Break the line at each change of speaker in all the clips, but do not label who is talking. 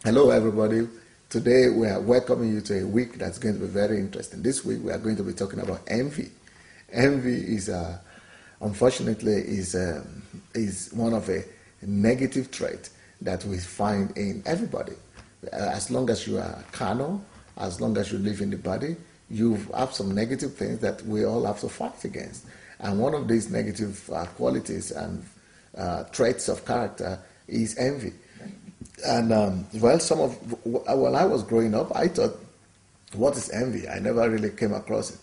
Hello, everybody. Today we are welcoming you to a week that's going to be very interesting. This week we are going to be talking about envy. Envy is, unfortunately, is one of a negative trait that we find in everybody. As long as you are carnal, as long as you live in the body, you have some negative things that we all have to fight against. And one of these negative qualities and traits of character is envy. And well, when I was growing up, I thought, what is envy? I never really came across it.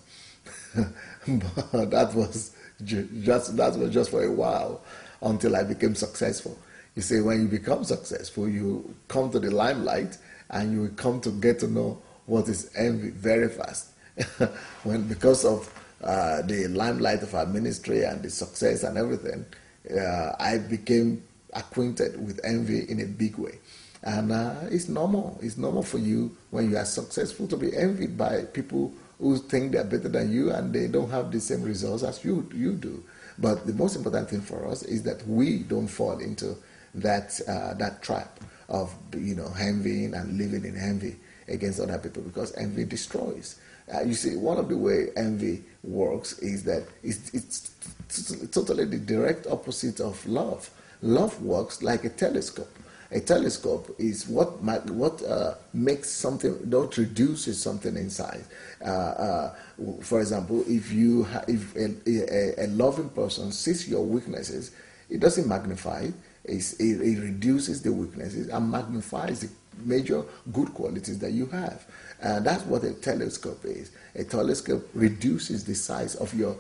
But that was just for a while until I became successful. You see, when you become successful, you come to the limelight and you come to get to know what is envy very fast. Because of the limelight of our ministry and the success and everything, I became acquainted with envy in a big way. And it's normal. It's normal for you when you are successful to be envied by people who think they're better than you and they don't have the same results as you do. But the most important thing for us is that we don't fall into that trap of envying and living in envy against other people, because envy destroys. You see, one of the way envy works is that it's totally the direct opposite of love. Love works like a telescope. A telescope is what makes something, not reduces something in size. For example, if a loving person sees your weaknesses, it doesn't magnify it. It reduces the weaknesses and magnifies the major good qualities that you have. That's what a telescope is. A telescope reduces the size of your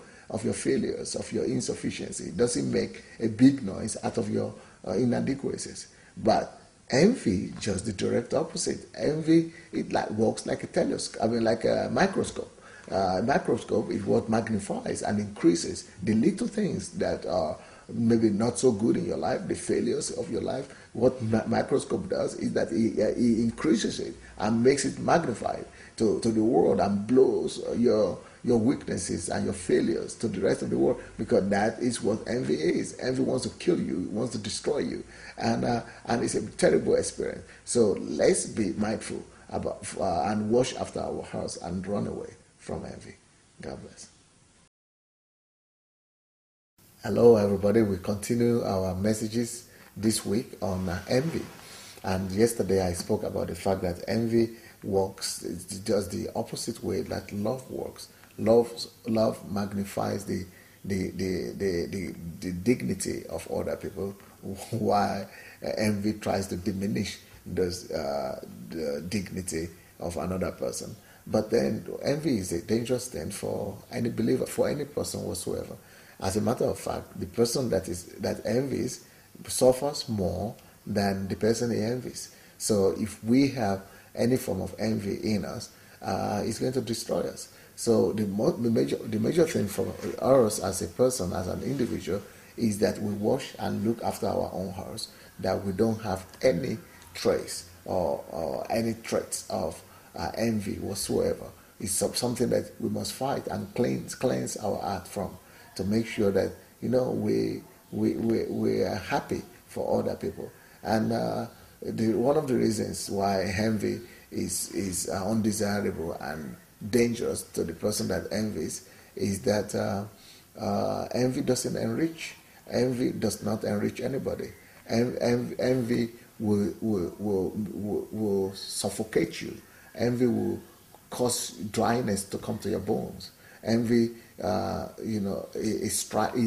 failures, of your insufficiency. It doesn't make a big noise out of your inadequacies. But envy, just the direct opposite. Envy, it works like a telescope. I mean, like a microscope. A microscope is what magnifies and increases the little things that are maybe not so good in your life, the failures of your life. What microscope does is that it increases it and makes it magnified to the world and blows your weaknesses and your failures to the rest of the world, because that is what envy is. Envy wants to kill you, wants to destroy you, and it's a terrible experience. So let's be mindful about and wash after our hearts and run away from envy. God bless. Hello, everybody. We continue our messages this week on envy. And yesterday I spoke about the fact that envy works just the opposite way that love works. Love magnifies the dignity of other people, while envy tries to diminish the dignity of another person. But then envy is a dangerous thing for any believer, for any person whatsoever. As a matter of fact, the person that envies suffers more than the person he envies. So if we have any form of envy in us, it's going to destroy us. So the major thing for us as a person, as an individual, is that we wash and look after our own hearts, that we don't have any trace or any traits of envy whatsoever. It's something that we must fight and cleanse our heart from, to make sure that we are happy for other people. And one of the reasons why envy is undesirable and dangerous to the person that envies is that envy doesn't enrich. Envy does not enrich anybody. Envy will suffocate you. Envy will cause dryness to come to your bones. Envy, it stripes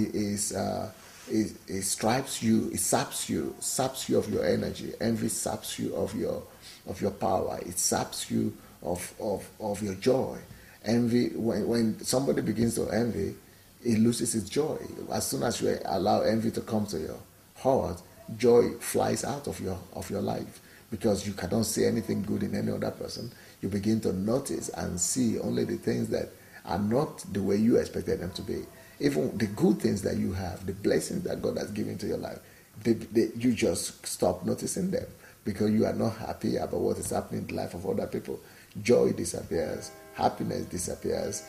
you, it saps you of your energy. Envy saps you of your power. It saps you of your joy. Envy, when somebody begins to envy, it loses its joy. As soon as you allow envy to come to your heart, joy flies out of your life, because you cannot see anything good in any other person. You begin to notice and see only the things that are not the way you expected them to be. Even the good things that you have, the blessings that God has given to your life, you just stop noticing them because you are not happy about what is happening in the life of other people. Joy disappears, happiness disappears,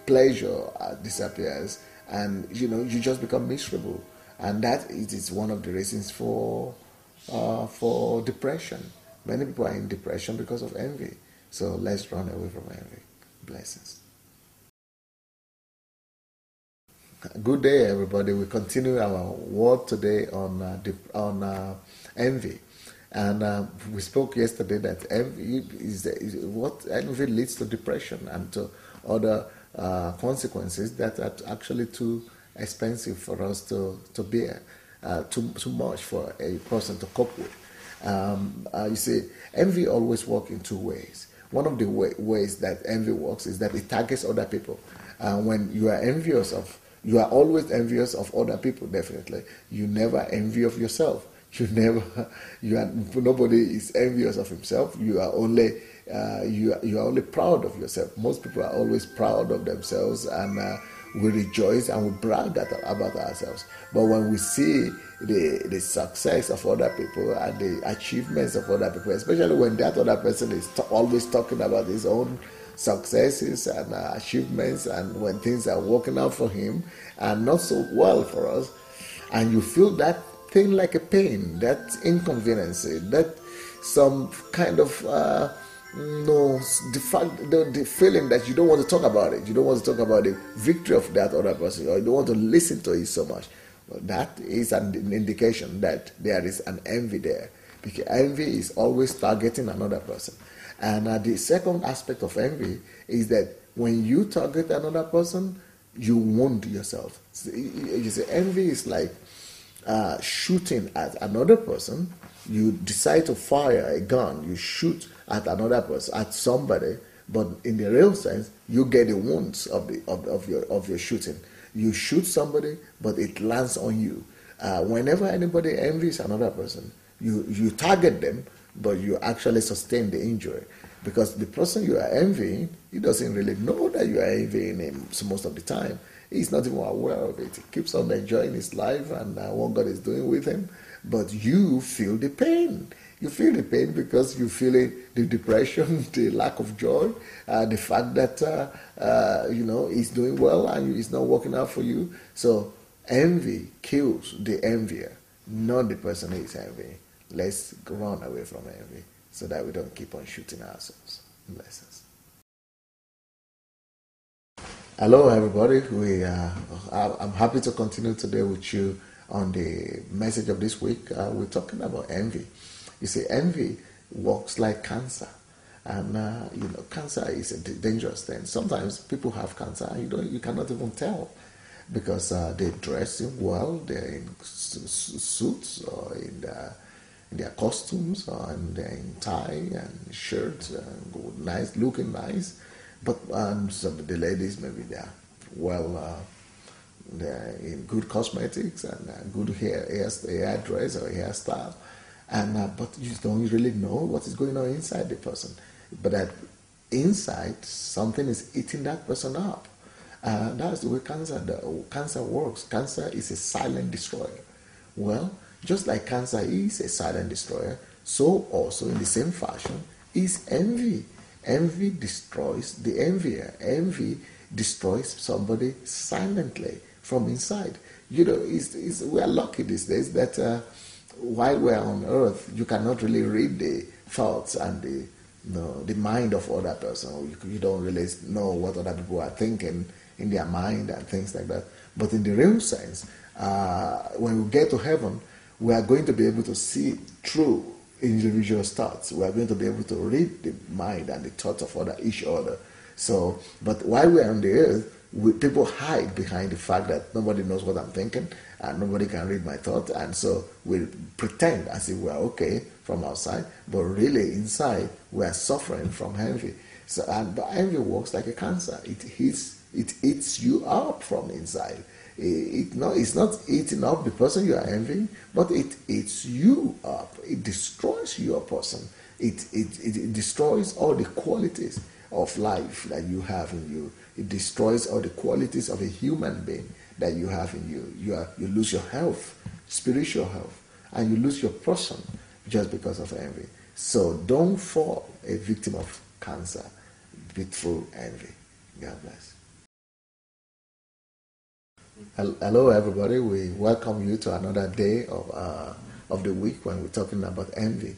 pleasure disappears, and you just become miserable. And that it is one of the reasons for for depression. Many people are in depression because of envy. So let's run away from envy. Blessings. Good day, everybody. We continue our word today on envy, and we spoke yesterday that envy is what envy leads to depression and to other consequences that are actually too expensive for us to bear, too much for a person to cope with. You see, envy always works in two ways. One of the ways that envy works is that it targets other people. When you are envious of, you are always envious of other people. Definitely, you never envy of yourself. You never, you are nobody is envious of himself. You are only you are only proud of yourself. Most people are always proud of themselves, and we rejoice and we brag about ourselves. But when we see the success of other people and the achievements of other people, especially when that other person is always talking about his own successes and achievements, and when things are working out for him and not so well for us, and you feel that thing like a pain, that inconvenience, that some kind of no, the feeling that you don't want to talk about it. You don't want to talk about the victory of that other person, or you don't want to listen to it so much. Well, that is an indication that there is an envy there, because envy is always targeting another person. And the second aspect of envy is that when you target another person, you wound yourself. You see, envy is like shooting at another person. You decide to fire a gun, you shoot at another person, at somebody, but in the real sense, you get the wounds of your shooting. You shoot somebody, but it lands on you. Whenever anybody envies another person, you target them, but you actually sustain the injury, because the person you are envying, he doesn't really know that you are envying him most of the time. He's not even aware of it. He keeps on enjoying his life and what God is doing with him. But you feel the pain. You feel the pain because you feel the depression, the lack of joy, the fact that he's doing well and it's not working out for you. So envy kills the envier, not the person who is envying. Let's run away from envy so that we don't keep on shooting ourselves. Bless us. Hello, everybody. I'm happy to continue today with you on the message of this week. We're talking about envy. You see, envy works like cancer, and cancer is a dangerous thing. Sometimes people have cancer, and you cannot even tell because they dress well, they're in suits or in their costumes, and they're in tie and shirts, nice, looking nice. But some of the ladies, maybe they're in good cosmetics and good hair dress or hairstyle, and but you don't really know what is going on inside the person. But that inside, something is eating that person up. That's the way cancer works. Cancer is a silent destroyer. Well, just like cancer is a silent destroyer, so also in the same fashion is envy. Envy destroys the envier. Envy destroys somebody silently from inside. We are lucky these days that while we're on earth, you cannot really read the thoughts and the mind of other person. You don't really know what other people are thinking in their mind and things like that. But in the real sense, when we get to heaven, we are going to be able to see through individual thoughts. We are going to be able to read the mind and the thoughts of each other. So, but while we are on the earth, people hide behind the fact that nobody knows what I'm thinking and nobody can read my thoughts, and so we pretend as if we are okay from outside, but really inside we are suffering from envy. So, but envy works like a cancer. It eats you up from inside. It's not eating up the person you are envying, but it eats you up. It destroys your person. It destroys all the qualities of life that you have in you. It destroys all the qualities of a human being that you have in you. You lose your health, spiritual health, and you lose your person just because of envy. So don't fall a victim of cancer through envy. God bless. Hello, everybody. We welcome you to another day of of the week when we're talking about envy.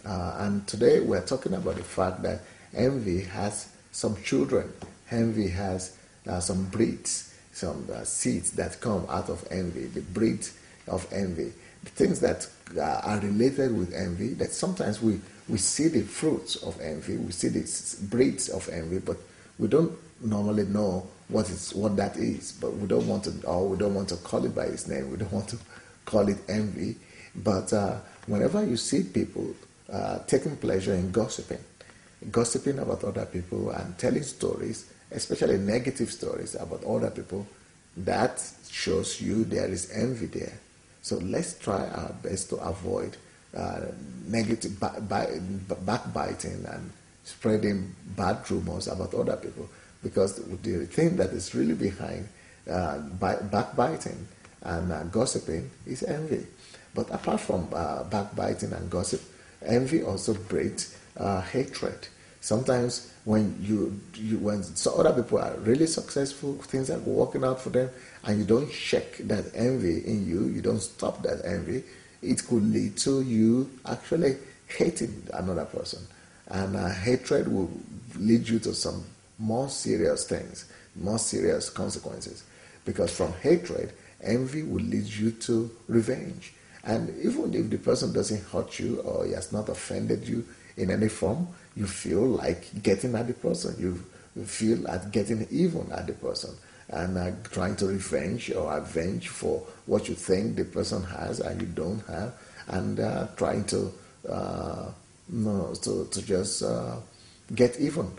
And today we're talking about the fact that envy has some children. Envy has some breeds, some seeds that come out of envy, the breeds of envy. The things that are related with envy, that sometimes we see the fruits of envy, we see the breeds of envy, but we don't normally know what that is. But we don't want to call it by its name. We don't want to call it envy. But whenever you see people taking pleasure in gossiping about other people and telling stories, especially negative stories about other people, that shows you there is envy there. So let's try our best to avoid negative backbiting and spreading bad rumors about other people, because the thing that is really behind backbiting and gossiping is envy. But apart from backbiting and gossip, envy also breeds hatred. Sometimes when when other people are really successful, things are working out for them, and you don't check that envy in you, you don't stop that envy, it could lead to you actually hating another person. And hatred will lead you to some more serious things, more serious consequences. Because from hatred, envy will lead you to revenge. And even if the person doesn't hurt you or he has not offended you in any form, you feel like getting at the person. You feel like getting even at the person and trying to revenge or avenge for what you think the person has and you don't have, and trying to just get even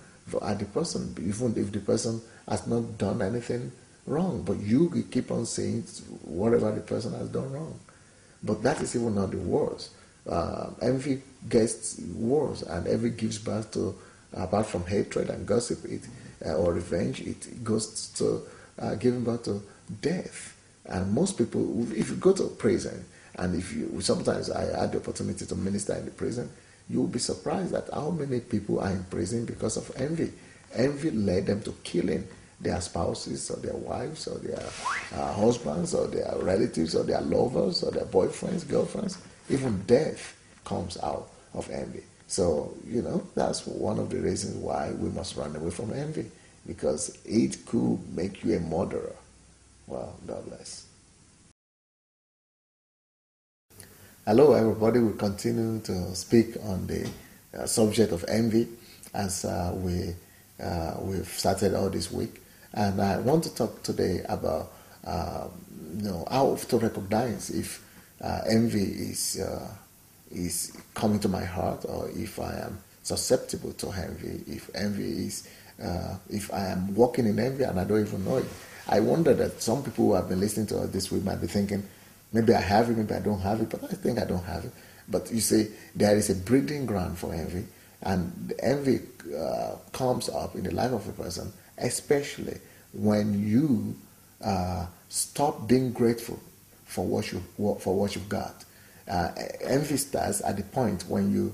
at the person, even if the person has not done anything wrong. But you keep on saying whatever the person has done wrong. But that is even not the worst. Envy gets worse, and envy gives birth to, apart from hatred and gossip, or revenge, it goes to giving birth to death. And most people, if you go to prison, and if you, sometimes I had the opportunity to minister in the prison, you will be surprised at how many people are in prison because of envy. Envy led them to killing their spouses or their wives or their husbands or their relatives or their lovers or their boyfriends, girlfriends. Even death comes out of envy. So, that's one of the reasons why we must run away from envy, because it could make you a murderer. Well, God bless. Hello, everybody. We continue to speak on the subject of envy as we've started all this week. And I want to talk today about how to recognize if envy is coming to my heart, or if I am susceptible to envy. If envy is, if I am walking in envy and I don't even know it. I wonder that some people who have been listening to us this week might be thinking, maybe I have it, maybe I don't have it, but I think I don't have it. But you see, there is a breeding ground for envy, and the envy comes up in the life of a person, especially when you stop being grateful for what you've got. Envy starts at the point when you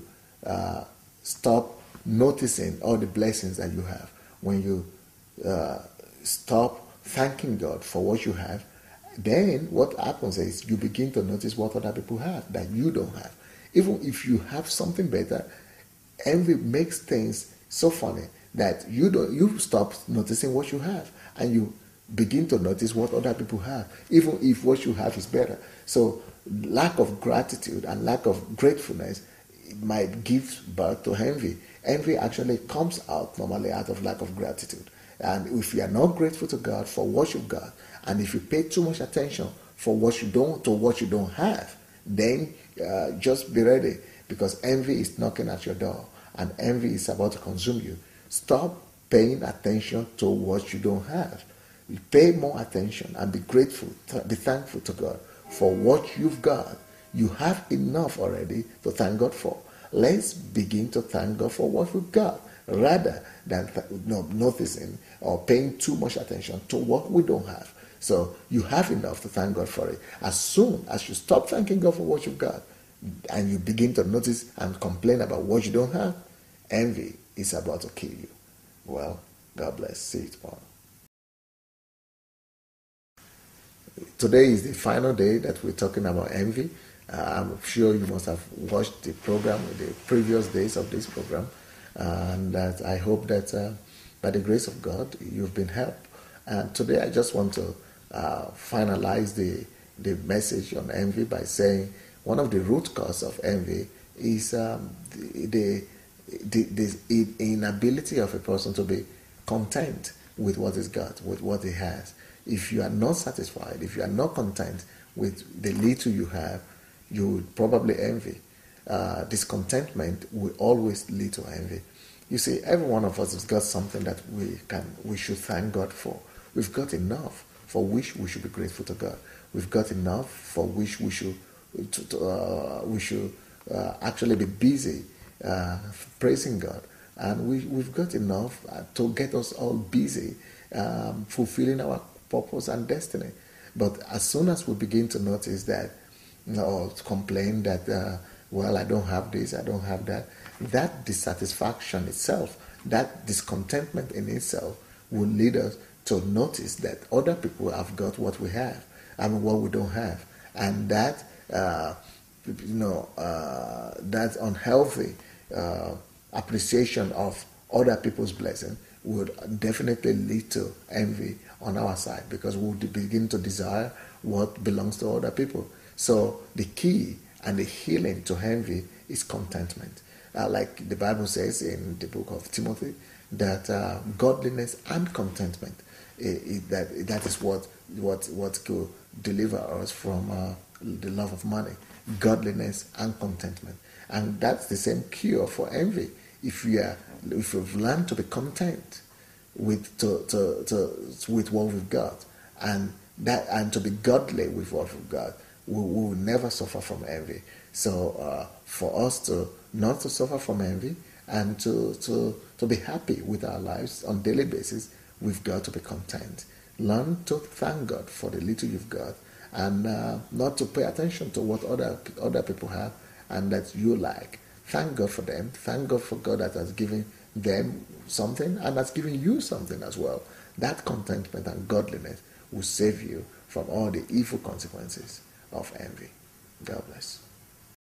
stop noticing all the blessings that you have. When you stop thanking God for what you have, then what happens is you begin to notice what other people have that you don't have. Even if you have something better, envy makes things so funny that you stop noticing what you have, and you begin to notice what other people have, even if what you have is better. So lack of gratitude and lack of gratefulness might give birth to envy. Envy actually comes out normally out of lack of gratitude. And if you are not grateful to God for what you've got, and if you pay too much attention to what you don't have, then just be ready, because envy is knocking at your door, and envy is about to consume you. Stop paying attention to what you don't have. You pay more attention and be grateful, be thankful to God for what you've got. You have enough already to thank God for. Let's begin to thank God for what we've got, rather than noticing or paying too much attention to what we don't have. So you have enough to thank God for it. As soon as you stop thanking God for what you've got, and you begin to notice and complain about what you don't have, envy is about to kill you. Well, God bless. See you tomorrow. Today is the final day that we're talking about envy, I'm sure you must have watched the program, the previous days of this program, and that I hope that by the grace of God, you've been helped. And today I just want to finalize the message on envy by saying one of the root cause of envy is the inability of a person to be content with what is God, with what he has. If you are not satisfied, if you are not content with the little you have, you would probably envy. Discontentment will always lead to envy. You see, every one of us has got something that we should thank God for. We've got enough for which we should be grateful to God. We've got enough for which we should actually be busy praising God. And we've got enough to get us all busy fulfilling our purpose and destiny. But as soon as we begin to notice that, or complain that, well, I don't have this, I don't have that, that dissatisfaction itself, that discontentment in itself will lead us to notice that other people have got what we have, and what we don't have. And that, that unhealthy appreciation of other people's blessing would definitely lead to envy on our side, because we would begin to desire what belongs to other people. So the key and the healing to envy is contentment. Like the Bible says in the book of Timothy, that godliness and contentment, that is what could deliver us from the love of money. Godliness and contentment. And that's the same cure for envy. If you've learned to be content with what we've got, and to be godly with what we've got, we will never suffer from envy. So for us to not to suffer from envy and to be happy with our lives on a daily basis, we've got to be content. Learn to thank God for the little you've got, and not to pay attention to what other people have and that you like. Thank God for them. Thank God for God that has given them something and has given you something as well. That contentment and godliness will save you from all the evil consequences of envy. God bless.